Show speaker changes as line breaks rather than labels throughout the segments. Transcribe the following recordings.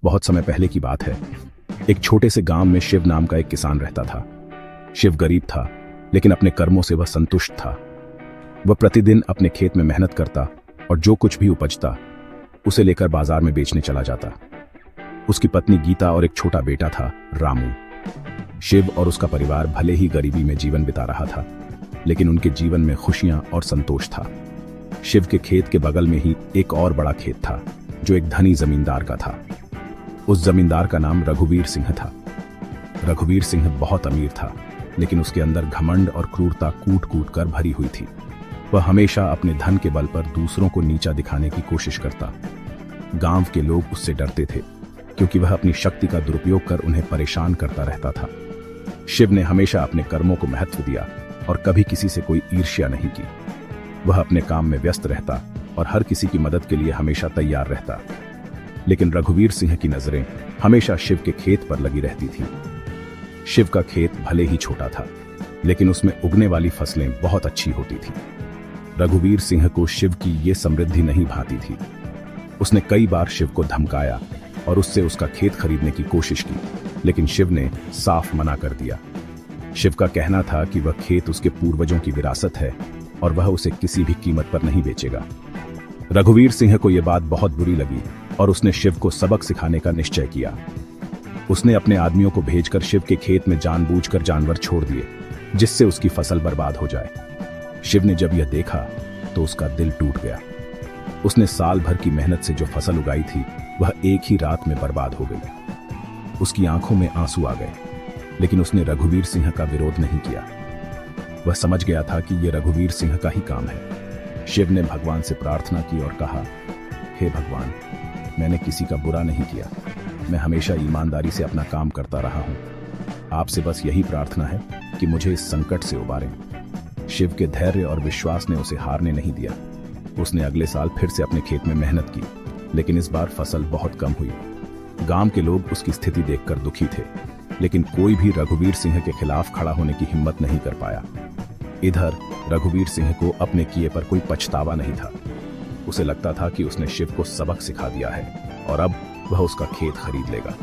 बहुत समय पहले की बात है। एक छोटे से गांव में शिव नाम का एक किसान रहता था। शिव गरीब था, लेकिन अपने कर्मों से वह संतुष्ट था। वह प्रतिदिन अपने खेत में मेहनत करता और जो कुछ भी उपजता उसे लेकर बाजार में बेचने चला जाता। उसकी पत्नी गीता और एक छोटा बेटा था, रामू। शिव और उसका परिवार भले ही गरीबी में जीवन बिता रहा था, लेकिन उनके जीवन में खुशियां और संतोष था। शिव के खेत के बगल में ही एक और बड़ा खेत था, जो एक धनी जमींदार का था। उस जमींदार का नाम रघुवीर सिंह था। रघुवीर सिंह बहुत अमीर था, लेकिन उसके अंदर घमंड और क्रूरता कूट कूट कर भरी हुई थी। वह हमेशा अपने धन के बल पर दूसरों को नीचा दिखाने की कोशिश करता। गांव के लोग उससे डरते थे, क्योंकि वह अपनी शक्ति का दुरुपयोग कर उन्हें परेशान करता रहता था। शिव ने हमेशा अपने कर्मों को महत्व दिया और कभी किसी से कोई ईर्ष्या नहीं की। वह अपने काम में व्यस्त रहता और हर किसी की मदद के लिए हमेशा तैयार रहता। लेकिन रघुवीर सिंह की नजरें हमेशा शिव के खेत पर लगी रहती थी। शिव का खेत भले ही छोटा था, लेकिन उसमें उगने वाली फसलें बहुत अच्छी होती थी। रघुवीर सिंह को शिव की ये समृद्धि नहीं भाती थी। उसने कई बार शिव को धमकाया और उससे उसका खेत खरीदने की कोशिश की, लेकिन शिव ने साफ मना कर दिया। शिव का कहना था कि वह खेत उसके पूर्वजों की विरासत है और वह उसे किसी भी कीमत पर नहीं बेचेगा। रघुवीर सिंह को यह बात बहुत बुरी लगी और उसने शिव को सबक सिखाने का निश्चय किया। उसने अपने आदमियों को भेजकर शिव के खेत में जानबूझकर जानवर छोड़ दिए, जिससे उसकी फसल बर्बाद हो जाए। शिव ने जब यह देखा तो उसका दिल टूट गया। उसने साल भर की मेहनत से जो फसल उगाई थी, वह एक ही रात में बर्बाद हो गई। उसकी आंखों में आंसू आ गए, लेकिन उसने रघुवीर सिंह का विरोध नहीं किया। वह समझ गया था कि यह रघुवीर सिंह का ही काम है। शिव ने भगवान से प्रार्थना की और कहा, हे भगवान, मैंने किसी का बुरा नहीं किया। मैं हमेशा ईमानदारी से अपना काम करता रहा हूं। आपसे बस यही प्रार्थना है कि मुझे इस संकट से उबारें। शिव के धैर्य और विश्वास ने उसे हारने नहीं दिया। उसने अगले साल फिर से अपने खेत में मेहनत की, लेकिन इस बार फसल बहुत कम हुई। गांव के लोग उसकी स्थिति देखकर दुखी थे, लेकिन कोई भी रघुवीर सिंह के खिलाफ खड़ा होने की हिम्मत नहीं कर पाया। इधर रघुवीर सिंह को अपने किए पर कोई पछतावा नहीं था। उसे लगता था कि उसने शिव को सबक सिखा दिया है और अब वह उसका खेत खरीद लेगा।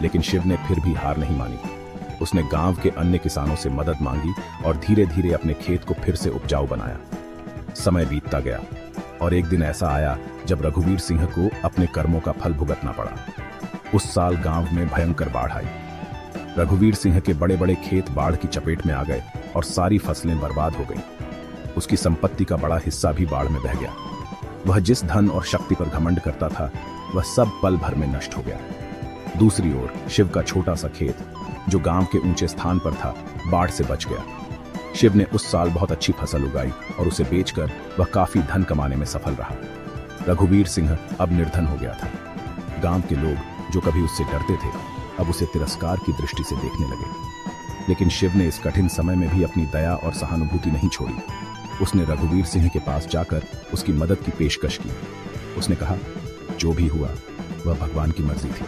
लेकिन शिव ने फिर भी हार नहीं मानी। उसने गांव के अन्य किसानों से मदद मांगी और धीरे धीरे अपने खेत को फिर से उपजाऊ बनाया। समय बीतता गया और एक दिन ऐसा आया जब रघुवीर सिंह को अपने कर्मों का फल भुगतना पड़ा। उस साल गांव में भयंकर बाढ़ आई। रघुवीर सिंह के बड़े बड़े खेत बाढ़ की चपेट में आ गए और सारी फसलें बर्बाद हो गईं। उसकी संपत्ति का बड़ा हिस्सा भी बाढ़ में बह गया। वह जिस धन और शक्ति पर घमंड करता था, वह सब पल भर में नष्ट हो गया। दूसरी ओर शिव का छोटा सा खेत, जो गांव के ऊंचे स्थान पर था, बाढ़ से बच गया। शिव ने उस साल बहुत अच्छी फसल उगाई और उसे बेचकर वह काफी धन कमाने में सफल रहा। रघुवीर सिंह अब निर्धन हो गया था। गांव के लोग जो कभी उससे डरते थे, अब उसे तिरस्कार की दृष्टि से देखने लगे। लेकिन शिव ने इस कठिन समय में भी अपनी दया और सहानुभूति नहीं छोड़ी। उसने रघुवीर सिंह के पास जाकर उसकी मदद की पेशकश की। उसने कहा, जो भी हुआ वह भगवान की मर्जी थी।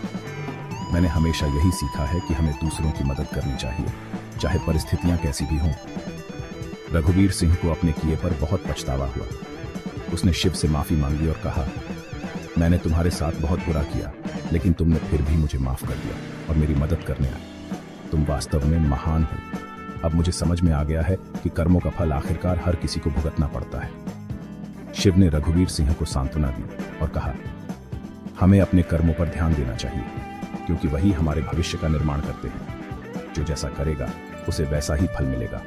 मैंने हमेशा यही सीखा है कि हमें दूसरों की मदद करनी चाहिए, चाहे परिस्थितियां कैसी भी हों। रघुवीर सिंह को अपने किए पर बहुत पछतावा हुआ। उसने शिव से माफी मांगी और कहा, मैंने तुम्हारे साथ बहुत बुरा किया, लेकिन तुमने फिर भी मुझे माफ कर दिया और मेरी मदद करने आए। तुम वास्तव में महान हो। अब मुझे समझ में आ गया है कि कर्मों का फल आखिरकार हर किसी को भुगतना पड़ता है। शिव ने रघुवीर सिंह को सांत्वना दी और कहा, हमें अपने कर्मों पर ध्यान देना चाहिए, क्योंकि वही हमारे भविष्य का निर्माण करते हैं। जो जैसा करेगा उसे वैसा ही फल मिलेगा।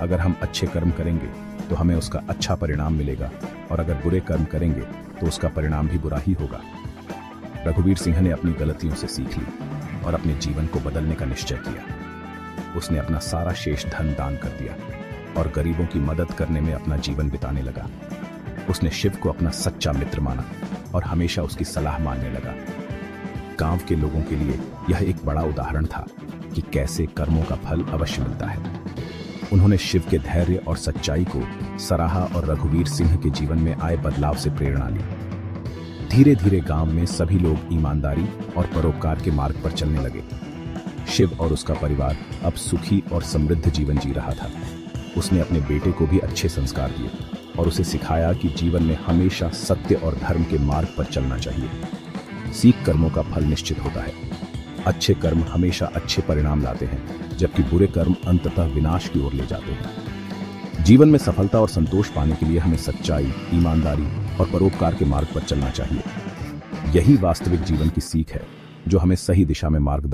अगर हम अच्छे कर्म करेंगे तो हमें उसका अच्छा परिणाम मिलेगा, और अगर बुरे कर्म करेंगे तो उसका परिणाम भी बुरा ही होगा। रघुवीर सिंह ने अपनी गलतियों से सीख ली और अपने जीवन को बदलने का निश्चय किया। उसने अपना सारा शेष धन दान कर दिया और गरीबों की मदद करने में अपना जीवन बिताने लगा। उसने शिव को अपना सच्चा मित्र माना और हमेशा उसकी सलाह मानने लगा। गांव के लोगों के लिए यह एक बड़ा उदाहरण था कि कैसे कर्मों का फल अवश्य मिलता है। उन्होंने शिव के धैर्य और सच्चाई को सराहा और रघुवीर सिंह के जीवन में आए बदलाव से प्रेरणा ली। धीरे धीरे गांव में सभी लोग ईमानदारी और परोपकार के मार्ग पर चलने लगे। शिव और उसका परिवार अब सुखी और समृद्ध जीवन जी रहा था। उसने अपने बेटे को भी अच्छे संस्कार दिए और उसे सिखाया कि जीवन में हमेशा सत्य और धर्म के मार्ग पर चलना चाहिए। सीख कर्मों का फल निश्चित होता है। अच्छे कर्म हमेशा अच्छे परिणाम लाते हैं, जबकि बुरे कर्म अंततः विनाश की ओर ले जाते हैं। जीवन में सफलता और संतोष पाने के लिए हमें सच्चाई, ईमानदारी और परोपकार के मार्ग पर चलना चाहिए। यही वास्तविक जीवन की सीख है, जो हमें सही दिशा में मार्गदर्शन